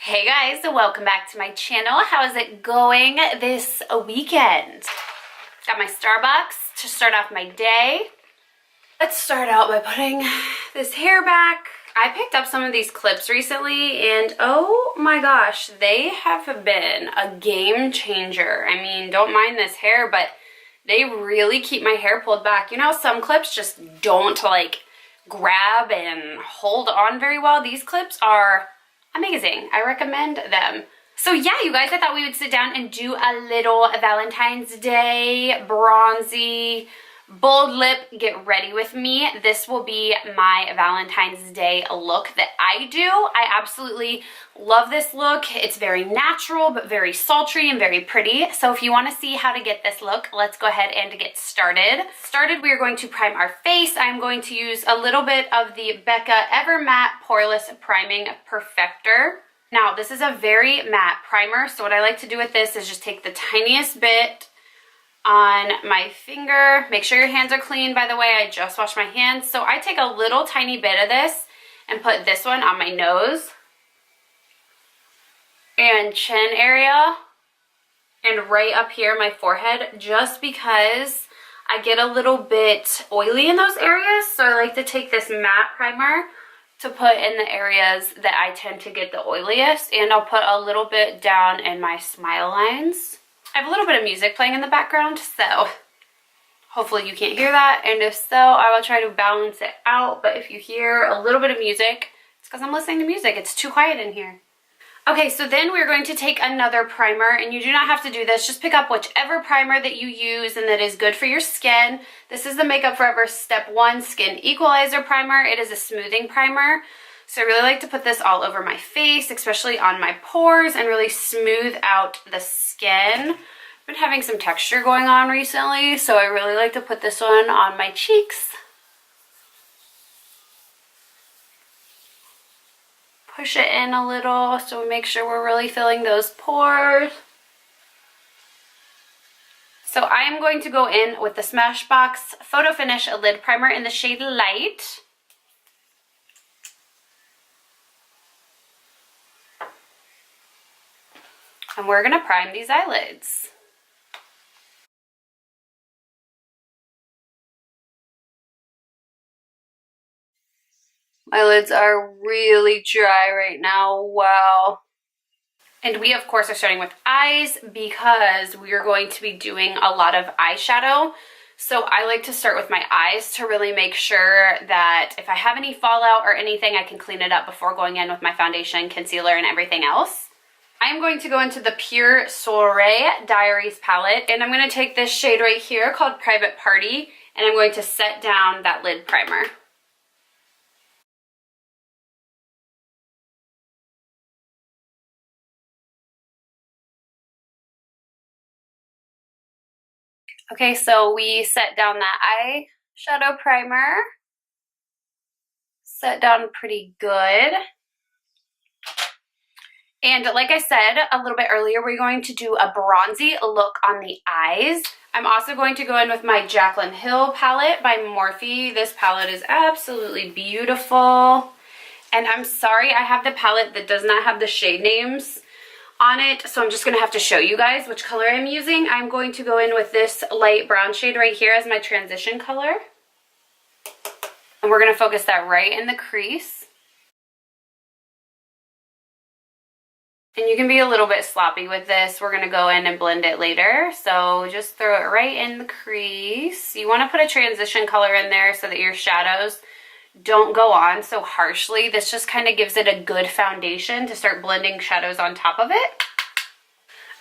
Hey guys, welcome back to my channel. How is it going this weekend? Got my Starbucks to start off my day. Let's start out by putting this hair back. I picked up some of these clips recently and oh my gosh, they have been a game changer. I mean, don't mind this hair, but they really keep my hair pulled back. You know, some clips just don't like grab and hold on very well. These clips are amazing. I recommend them. So yeah, you guys, I thought we would sit down and do a little Valentine's Day bronzy bold lip get ready with me. This will be my Valentine's Day look that I do. I absolutely love this look. It's very natural but very sultry and very pretty. So if you want to see how to get this look, let's go ahead and get started. We are going to prime our face. I'm going to use a little bit of the Becca Ever Matte Poreless Priming Perfector. Now this is a very matte primer, so what I like to do with this is just take the tiniest bit on my finger. Make sure your hands are clean, by the way. I just washed my hands. So I take a little tiny bit of this and put this one on my nose and chin area and right up here my forehead, just because I get a little bit oily in those areas. So I like to take this matte primer to put in the areas that I tend to get the oiliest, and I'll put a little bit down in my smile lines. I have a little bit of music playing in the background, so hopefully you can't hear that, and if so, I will try to balance it out, but if you hear a little bit of music, it's because I'm listening to music. It's too quiet in here. Okay, so then we're going to take another primer, and you do not have to do this. Just pick up whichever primer that you use and that is good for your skin. This is the Makeup Forever Step 1 Skin Equalizer Primer. It is a smoothing primer. So I really like to put this all over my face, especially on my pores, and really smooth out the skin. I've been having some texture going on recently, so I really like to put this one on my cheeks. Push it in a little so we make sure we're really filling those pores. So I am going to go in with the Smashbox Photo Finish Lid Primer in the shade Light. And we're going to prime these eyelids. My lids are really dry right now. Wow. And we, of course, are starting with eyes because we are going to be doing a lot of eyeshadow. So I like to start with my eyes to really make sure that if I have any fallout or anything, I can clean it up before going in with my foundation, concealer, and everything else. I'm going to go into the Pure Soiree Diaries palette, and I'm going to take this shade right here called Private Party, and I'm going to set down that lid primer. Okay, so we set down that eyeshadow primer. Set down pretty good. And like I said a little bit earlier, we're going to do a bronzy look on the eyes. I'm also going to go in with my Jaclyn Hill palette by Morphe. This palette is absolutely beautiful. And I'm sorry, I have the palette that does not have the shade names on it, so I'm just going to have to show you guys which color I'm using. I'm going to go in with this light brown shade right here as my transition color. And we're going to focus that right in the crease. And you can be a little bit sloppy with this. We're going to go in and blend it later. So just throw it right in the crease. You want to put a transition color in there so that your shadows don't go on so harshly. This just kind of gives it a good foundation to start blending shadows on top of it.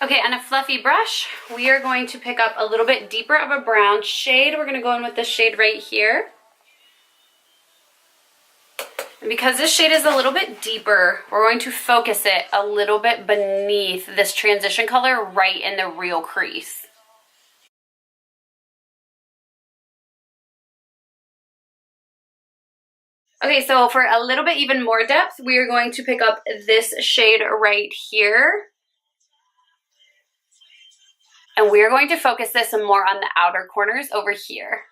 Okay, on a fluffy brush, we are going to pick up a little bit deeper of a brown shade. We're going to go in with this shade right here. And because this shade is a little bit deeper, we're going to focus it a little bit beneath this transition color right in the real crease. Okay, so for a little bit even more depth, we are going to pick up this shade right here. And we are going to focus this more on the outer corners over here.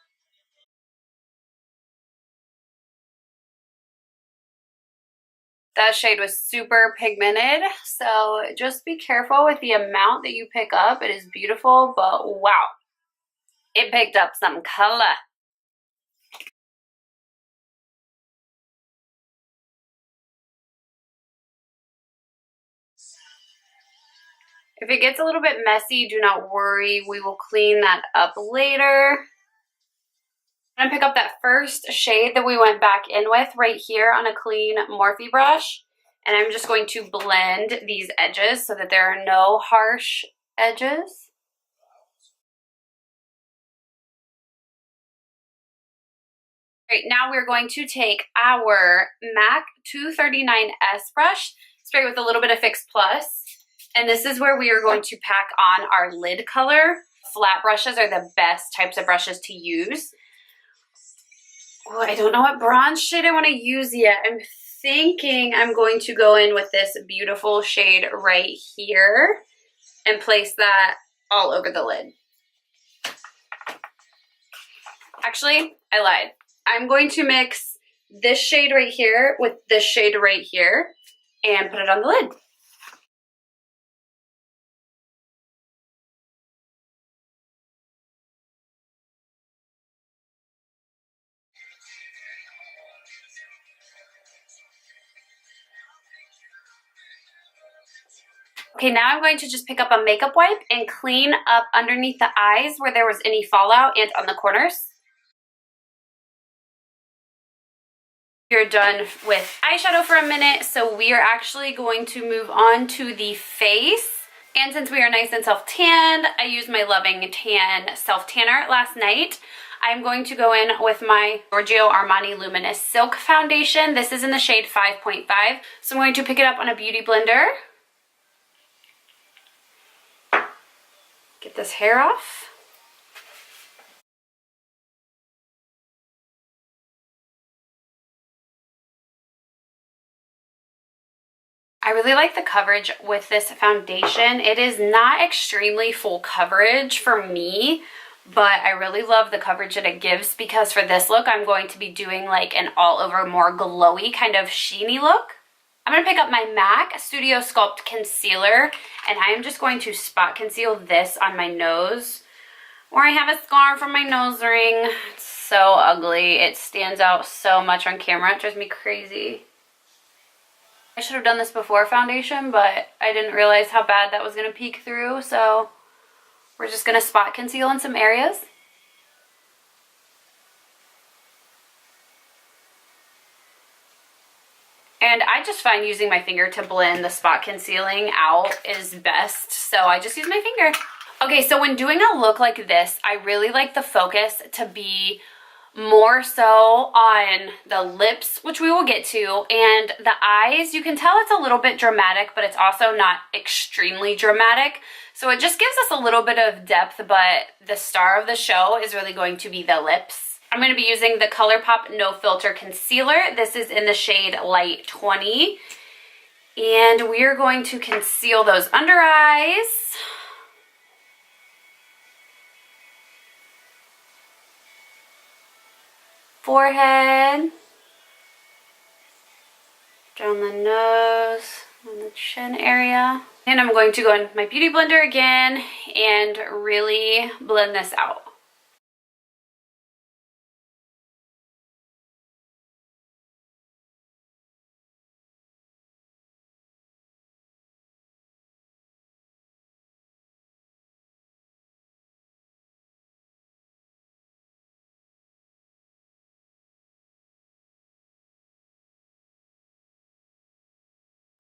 That shade was super pigmented, so just be careful with the amount that you pick up. It is beautiful, but wow, it picked up some color. If it gets a little bit messy, do not worry. We will clean that up later. I'm gonna pick up that first shade that we went back in with right here on a clean Morphe brush. And I'm just going to blend these edges so that there are no harsh edges. Right, now we're going to take our MAC 239S brush, spray with a little bit of Fix Plus. And this is where we are going to pack on our lid color. Flat brushes are the best types of brushes to use. Oh, I don't know what bronze shade I want to use yet. I'm thinking I'm going to go in with this beautiful shade right here and place that all over the lid. Actually, I lied. I'm going to mix this shade right here with this shade right here and put it on the lid. Okay, now I'm going to just pick up a makeup wipe and clean up underneath the eyes where there was any fallout and on the corners. You're done with eyeshadow for a minute, so we are actually going to move on to the face. And since we are nice and self-tanned, I used my Loving Tan self-tanner last night. I'm going to go in with my Giorgio Armani Luminous Silk Foundation. This is in the shade 5.5. So I'm going to pick it up on a beauty blender. Get this hair off. I really like the coverage with this foundation. It is not extremely full coverage for me, but I really love the coverage that it gives because for this look, I'm going to be doing like an all over more glowy kind of sheeny look. I'm going to pick up my MAC Studio Sculpt Concealer and I am just going to spot conceal this on my nose where I have a scar from my nose ring. It's so ugly. It stands out so much on camera. It drives me crazy. I should have done this before foundation, but I didn't realize how bad that was going to peek through, so we're just going to spot conceal in some areas. And I just find using my finger to blend the spot concealing out is best, so I just use my finger. Okay, so when doing a look like this, I really like the focus to be more so on the lips, which we will get to, and the eyes. You can tell it's a little bit dramatic, but it's also not extremely dramatic. So it just gives us a little bit of depth, but the star of the show is really going to be the lips. I'm going to be using the ColourPop No Filter Concealer. This is in the shade Light 20. And we are going to conceal those under eyes. Forehead. Down the nose, on the chin area. And I'm going to go in with my Beauty Blender again and really blend this out.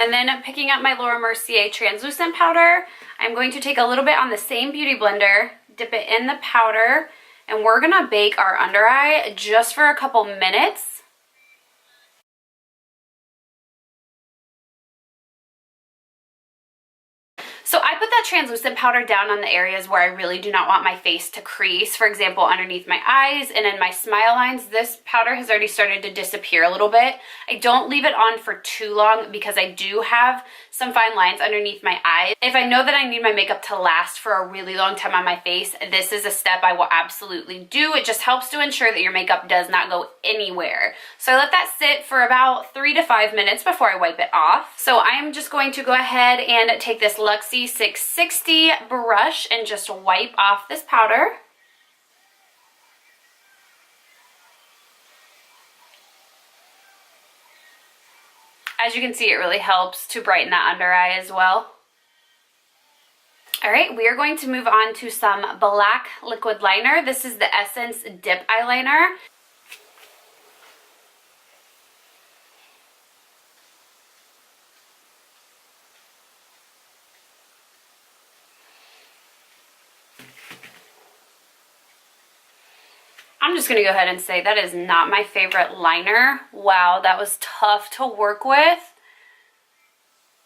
And then picking up my Laura Mercier translucent powder, I'm going to take a little bit on the same Beauty Blender, dip it in the powder, and we're gonna bake our under eye just for a couple minutes. So I put that translucent powder down on the areas where I really do not want my face to crease. For example, underneath my eyes and in my smile lines, this powder has already started to disappear a little bit. I don't leave it on for too long because I do have some fine lines underneath my eyes. If I know that I need my makeup to last for a really long time on my face, this is a step I will absolutely do. It just helps to ensure that your makeup does not go anywhere. So I let that sit for about 3 to 5 minutes before I wipe it off. So I am just going to go ahead and take this Luxie 660 brush and just wipe off this powder. As you can see, it really helps to brighten that under eye as well. All right, we are going to move on to some black liquid liner. This is the Essence Dip Eyeliner. I'm just gonna go ahead and say that is not my favorite liner. Wow, that was tough to work with.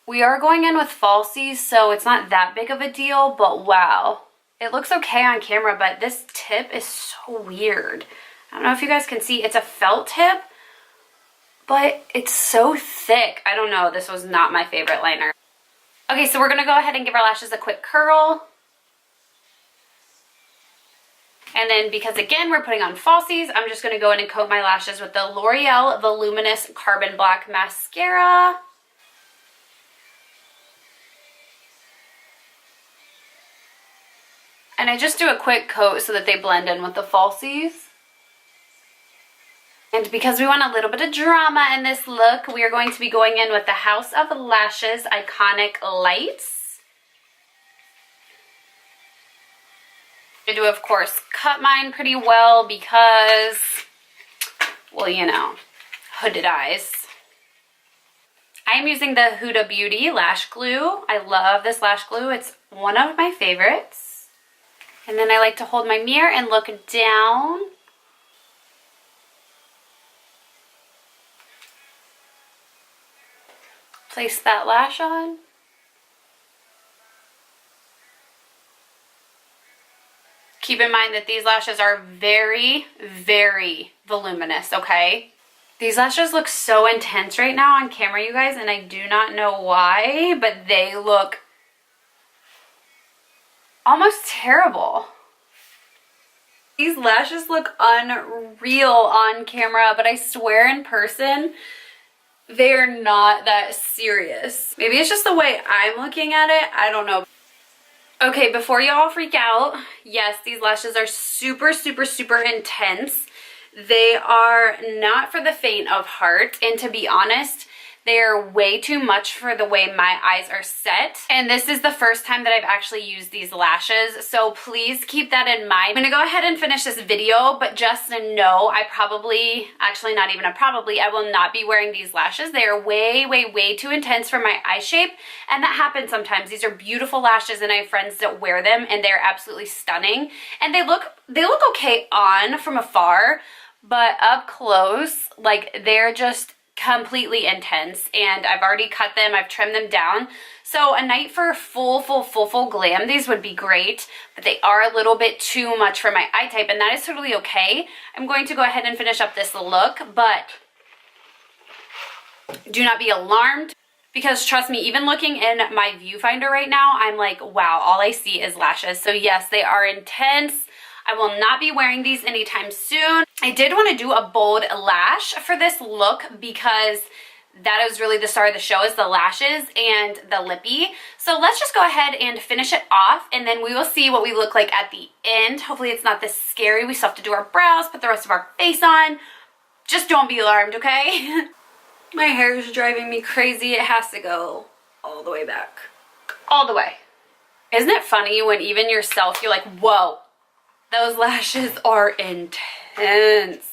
We are going in with falsies, so it's not that big of a deal, but wow. It looks okay on camera, but this tip is so weird. I don't know if you guys can see, it's a felt tip, but it's so thick. I don't know, this was not my favorite liner. Okay, so we're gonna go ahead and give our lashes a quick curl. And then because again, we're putting on falsies, I'm just gonna go in and coat my lashes with the L'Oreal Voluminous Carbon Black Mascara. And I just do a quick coat so that they blend in with the falsies. And because we want a little bit of drama in this look, we are going to be going in with the House of Lashes Iconic Lights. I do, of course, cut mine pretty well because, well, you know, hooded eyes. I am using the Huda Beauty Lash Glue. I love this lash glue. It's one of my favorites. And then I like to hold my mirror and look down. Place that lash on. Keep in mind that these lashes are very, very voluminous, okay? These lashes look so intense right now on camera, you guys, and I do not know why, but they look almost terrible. These lashes look unreal on camera, but I swear in person, they're not that serious. Maybe it's just the way I'm looking at it, I don't know. Okay, before y'all freak out, yes, these lashes are super, super, super intense. They are not for the faint of heart, and to be honest, they are way too much for the way my eyes are set. And this is the first time that I've actually used these lashes, so please keep that in mind. I'm gonna go ahead and finish this video, but just know I probably, actually not even a probably, I will not be wearing these lashes. They are way, way, way too intense for my eye shape, and that happens sometimes. These are beautiful lashes, and I have friends that wear them, and they're absolutely stunning. And they look okay on from afar, but up close, like, they're just completely intense, and I've already cut them, I've trimmed them down. So a night for full glam, these would be great, but they are a little bit too much for my eye type, and that is totally okay. I'm going to go ahead and finish up this look, but do not be alarmed, because trust me, even looking in my viewfinder right now, I'm like, wow, all I see is lashes. So yes, they are intense. I will not be wearing these anytime soon. I did want to do a bold lash for this look because that is really the star of the show, is the lashes and the lippy. So let's just go ahead and finish it off, and then we will see what we look like at the end. Hopefully it's not this scary. We still have to do our brows, put the rest of our face on. Just don't be alarmed, okay? My hair is driving me crazy. It has to go all the way back. All the way. Isn't it funny when even yourself, you're like, whoa, those lashes are intense.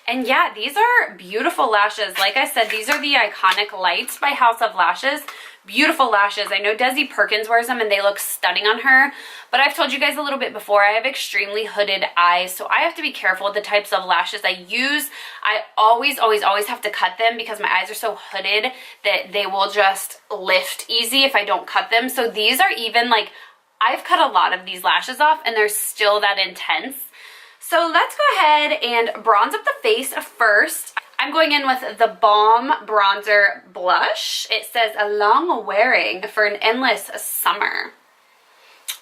And yeah, these are beautiful lashes. Like I said, these are the Iconic Lights by House of Lashes. Beautiful lashes. I know Desi Perkins wears them and they look stunning on her, but I've told you guys a little bit before, I have extremely hooded eyes, so I have to be careful with the types of lashes I use. I always have to cut them because my eyes are so hooded that they will just lift easy if I don't cut them. So these are even like, I've cut a lot of these lashes off and they're still that intense. So let's go ahead and bronze up the face first. I'm going in with the Balm Bronzer Blush. It says a long wearing for an endless summer.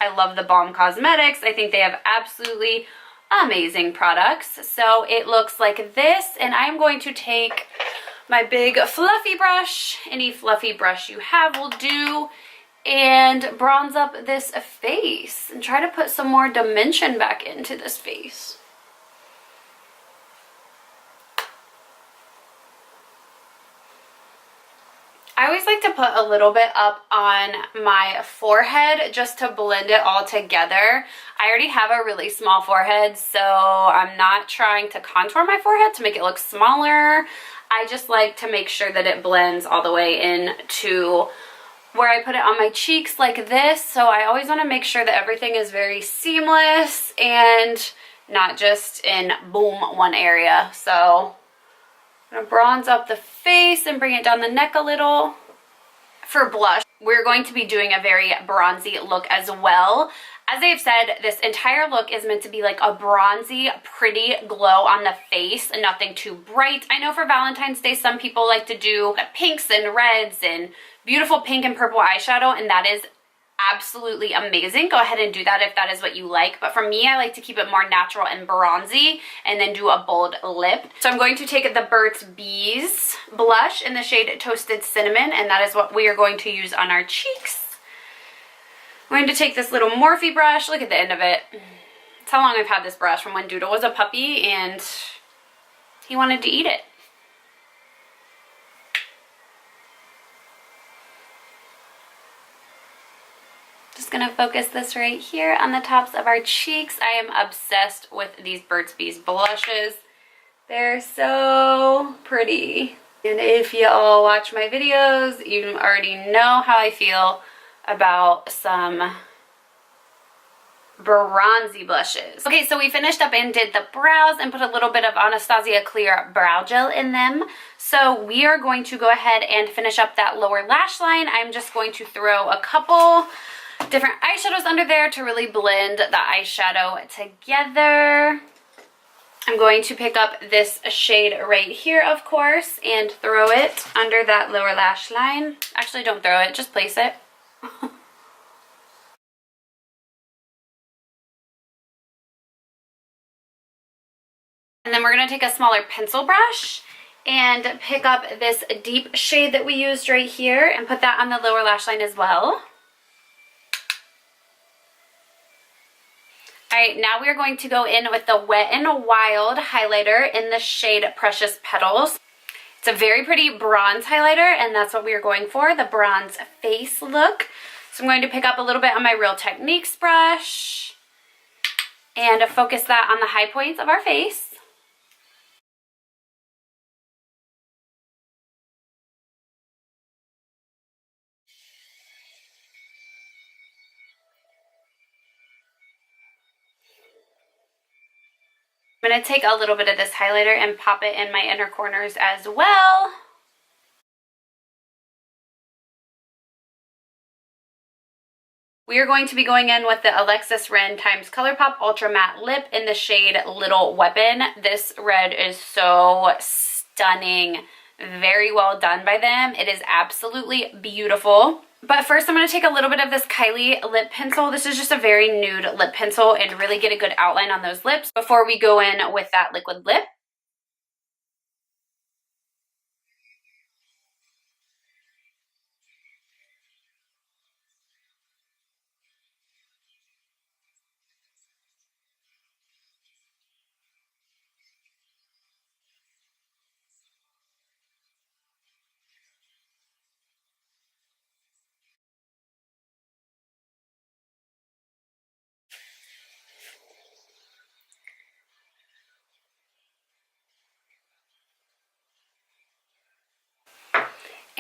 I love the Balm Cosmetics. I think they have absolutely amazing products. So it looks like this, and I'm going to take my big fluffy brush, any fluffy brush you have will do, and bronze up this face and try to put some more dimension back into this face. I always like to put a little bit up on my forehead just to blend it all together. I already have a really small forehead, so I'm not trying to contour my forehead to make it look smaller. I just like to make sure that it blends all the way into where I put it on my cheeks like this. So I always want to make sure that everything is very seamless and not just in boom one area. So I'm going to bronze up the face and bring it down the neck a little. For blush, we're going to be doing a very bronzy look as well. As I've said, this entire look is meant to be like a bronzy, pretty glow on the face and nothing too bright. I know for Valentine's Day, some people like to do pinks and reds and beautiful pink and purple eyeshadow, and that is absolutely amazing. Go ahead and do that if that is what you like. But for me, I like to keep it more natural and bronzy and then do a bold lip. So I'm going to take the Burt's Bees blush in the shade Toasted Cinnamon, and that is what we are going to use on our cheeks. I'm going to take this little Morphe brush. Look at the end of it. It's how long I've had this brush, from when Doodle was a puppy and he wanted to eat it. Just gonna focus this right here on the tops of our cheeks. I am obsessed with these Burt's Bees blushes. They're so pretty. And if you all watch my videos, you already know how I feel about some bronzy blushes. Okay, so we finished up and did the brows and put a little bit of Anastasia Clear Brow Gel in them. So we are going to go ahead and finish up that lower lash line. I'm just going to throw a couple different eyeshadows under there to really blend the eyeshadow together. I'm going to pick up this shade right here, of course, and throw it under that lower lash line. Actually, don't throw it, just place it. And then we're going to take a smaller pencil brush and pick up this deep shade that we used right here and put that on the lower lash line as well. Alright, now we are going to go in with the Wet n Wild highlighter in the shade Precious Petals. It's a very pretty bronze highlighter, and that's what we are going for, the bronze face look. So I'm going to pick up a little bit on my Real Techniques brush and focus that on the high points of our face. I'm going to take a little bit of this highlighter and pop it in my inner corners as well. We are going to be going in with the Alexis Ren X Colourpop Ultra Matte Lip in the shade Little Weapon. This red is so stunning. Very well done by them. It is absolutely beautiful. But first I'm going to take a little bit of this Kylie lip pencil. This is just a very nude lip pencil and really get a good outline on those lips before we go in with that liquid lip.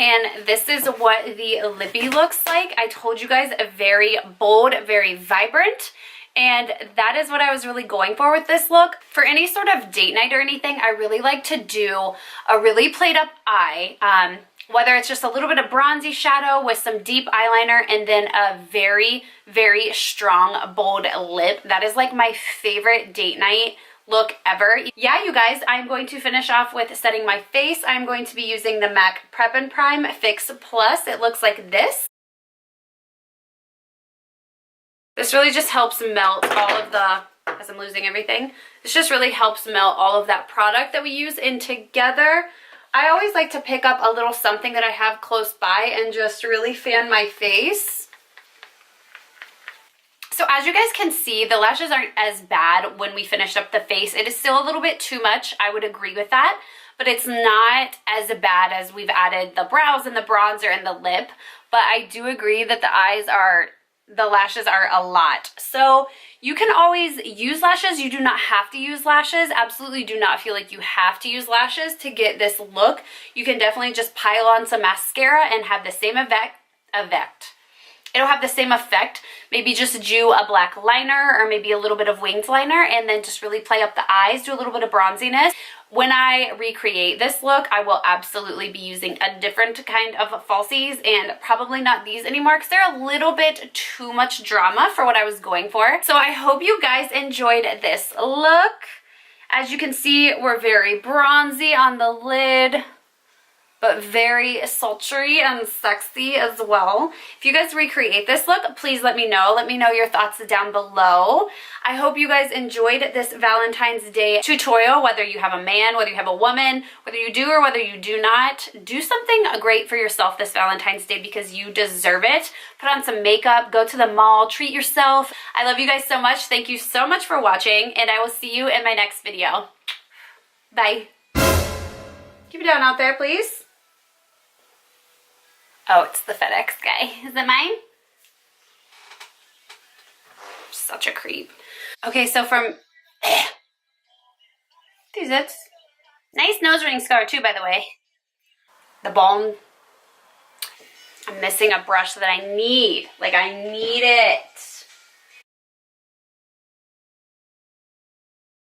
And this is what the lippy looks like. I told you guys, very bold, very vibrant. And that is what I was really going for with this look. For any sort of date night or anything, I really like to do a really played up eye. Whether it's just a little bit of bronzy shadow with some deep eyeliner and then a very, very strong, bold lip. That is like my favorite date night look ever. Yeah, you guys, I'm going to finish off with setting my face. I'm going to be using the MAC Prep and Prime Fix Plus. It looks like this. This really just helps melt all of the, as I'm losing everything, this just really helps melt all of that product that we use in together. I always like to pick up a little something that I have close by and just really fan my face. So as you guys can see, the lashes aren't as bad when we finished up the face. It is still a little bit too much. I would agree with that, but it's not as bad as we've added the brows and the bronzer and the lip. But I do agree that the lashes are a lot. So you can always use lashes. You do not have to use lashes. Absolutely do not feel like you have to use lashes to get this look. You can definitely just pile on some mascara and have the same effect. It'll have the same effect. Maybe just do a black liner or maybe a little bit of winged liner and then just really play up the eyes, do a little bit of bronziness. When I recreate this look, I will absolutely be using a different kind of falsies and probably not these anymore because they're a little bit too much drama for what I was going for. So I hope you guys enjoyed this look. As you can see, we're very bronzy on the lid, but very sultry and sexy as well. If you guys recreate this look, please let me know. Let me know your thoughts down below. I hope you guys enjoyed this Valentine's Day tutorial, whether you have a man, whether you have a woman, whether you do or whether you do not. Do something great for yourself this Valentine's Day because you deserve it. Put on some makeup, go to the mall, treat yourself. I love you guys so much. Thank you so much for watching, and I will see you in my next video. Bye. Keep it down out there, please. Oh, it's the FedEx guy. Is it mine? Such a creep. Okay, so from... These it. Nice nose ring scar too, by the way. The bone. I'm missing a brush that I need. Like, I need it.